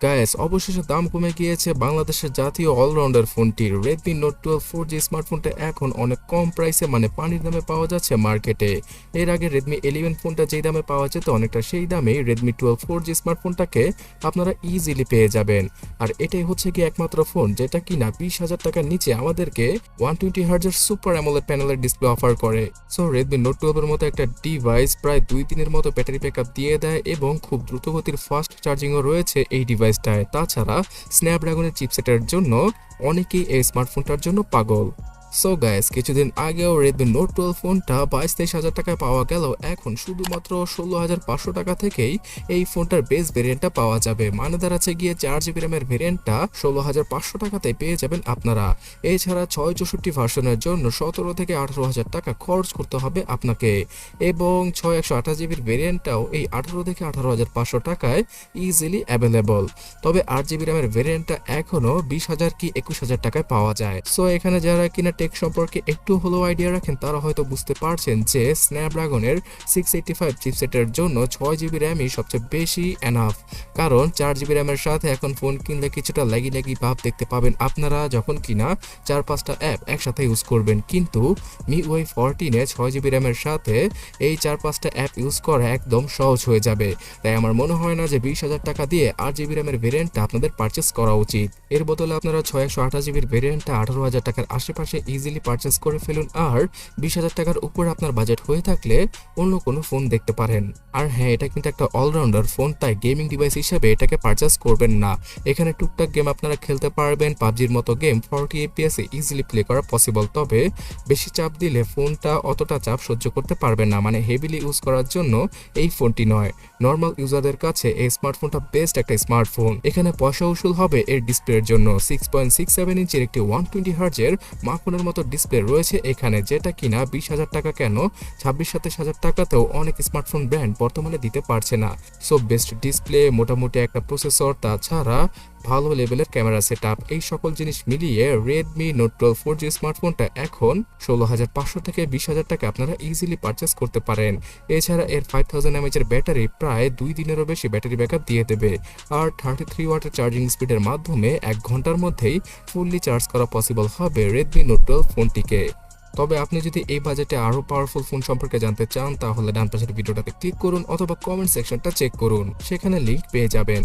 Guys, অবশেষে দাম কমে গিয়েছে বাংলাদেশের জাতীয় অলরাউন্ডার ফোনটির। Redmi Note 12 4G স্মার্টফোনটা এখন অনেক কম প্রাইসে মানে পানির দামে পাওয়া যাচ্ছে মার্কেটে। এর আগে Redmi 11 ফোনটা যেই দামে পাওয়া যেত অনেকটা সেই দামেই Redmi 12 4G স্মার্টফোনটাকে আপনারা ইজিলি পেয়ে যাবেন। আর এটাই হচ্ছে কি একমাত্র ফোন যেটা কিনা 20,000 টাকার নিচে আমাদেরকে 120Hz সুপার অ্যামোলেড প্যানেলের ডিসপ্লে অফার করে। সো Redmi Note 12 এর মতো একটা ডিভাইস প্রায় 2 দিনের মতো ব্যাটারি ব্যাকআপ দিয়ে দেয় এবং খুব দ্রুতগতির ফাস্ট চার্জিংও রয়েছে এই ডিভাইসটায়। তাছাড়া স্ন্যাপড্রাগনের চিপসেটের জন্য অনেকেই এই স্মার্টফোনটার জন্য পাগল। সো গাইস, কিছুদিন আগেও Redmi Note 12 ফোনটা 22-23 হাজার টাকায় পাওয়া গেল, এখন শুধুমাত্র 16,500 টাকা থেকেই এই ফোনটার বেস ভেরিয়েন্টটা পাওয়া যাবে। মানে দাঁড়াচ্ছে গিয়ে 4GB র্যামের ভেরিয়েন্টটা 16,500 টাকাতে পেয়ে যাবেন আপনারা। এছাড়া 664 ভার্সনের জন্য 17 থেকে 18,000 টাকা খরচ করতে হবে আপনাকে, এবং 6128GBর ভেরিয়েন্টটাও এই 18 থেকে 18,500 টাকায় ইজিলি অ্যাভেলেবল। তবে 8GB র্যামের ভেরিয়েন্টটা এখনো 20,000 কি 21,000 টাকায় পাওয়া যায়। সো এখানে যারা কিনা টেক সম্পর্কে একটু হলেও আইডিয়া রাখেন তারা হয়তো বুঝতে পারছেন যে স্ন্যাপড্রাগনের 685 চিপসেটের জন্য 6GB র্যামই সবচেয়ে বেশি এনাফ। কারণ 4GB র্যামের সাথে এখন ফোন কিনলে কিছুটা ল্যাগি ভাব দেখতে পাবেন আপনারা যখন কিনা 4-5টা অ্যাপ একসাথে ইউজ করবেন। কিন্তু MIUI 14-এ 6GB র্যামের সাথে এই 4-5টা অ্যাপ ইউজ করা একদম সহজ হয়ে যাবে। তাই আমার মনে হয় না যে 20,000 টাকা দিয়ে 8GB র্যামের ভেরিয়েন্টটা আপনাদের পারচেস করা উচিত। এর বদলে আপনারা 628GBর ভেরিয়েন্টটা 18,000 টাকার আশেপাশে ইজিলি পারচেস করে ফেলুন। আর 20,000 টাকার উপর আপনার বাজেট হয়ে থাকলে অন্য কোনো ফোন দেখতে পারেন। আর হ্যাঁ, এটা কিন্তু একটা অলরাউন্ডার ফোন, তাই গেমিং ডিভাইস হিসেবে এটাকে পারচেস করবেন না। এখানে টুকটাক গেম আপনারা খেলতে পারবেন, পাবজির মতো গেম 40 FPS এ ইজিলি প্লে করা পসিবল। তবে বেশি চাপ দিলে ফোনটা অতটা চাপ সহ্য করতে পারবে না, মানে হেভিলি ইউজ করার জন্য এই ফোনটি নয়। নর্মাল ইউজারদের কাছে এই স্মার্টফোনটা বেস্ট একটা স্মার্টফোন। এখানে পয়সা উসুল হবে এর ডিসপ্লের জন্য। 6.67 ইঞ্চির একটি 120Hz এর মাখনের মতো ডিসপ্লে রয়েছে এখানে, যেটা কিনা 20,000 টাকা কেন 26-27 হাজার টাকাতেও অনেক স্মার্টফোন ব্র্যান্ড বর্তমানে দিতে পারছে না। সো বেস্ট ডিসপ্লে, মোটামুটি একটা প্রসেসর, তাছাড়া ভালো লেভেলের ক্যামেরা সেটআপ, এই সকল জিনিস মিলিয়ে Redmi Note 12 4G স্মার্টফোনটা এখন 16,500 থেকে 20,000 টাকা আপনারা ইজিলি পারচেস করতে পারেন। এছাড়া এর 5000 mAh এর ব্যাটারি প্রায় 2 দিনেরও বেশি ব্যাটারি ব্যাকআপ দিয়ে দেবে। আর 33 ওয়াটের চার্জিং স্পিডের মাধ্যমে 1 ঘন্টার মধ্যেই ফুললি চার্জ করা পসিবল হবে Redmi Note 12 ফোনটিকে। তবে আপনি যদি এই বাজেটে আরো পাওয়ারফুল ফোন সম্পর্কে জানতে চান তাহলে ডান পাশের ভিডিওটাতে ক্লিক করুন অথবা কমেন্ট সেকশনটা চেক করুন, সেখানে লিংক পেয়ে যাবেন।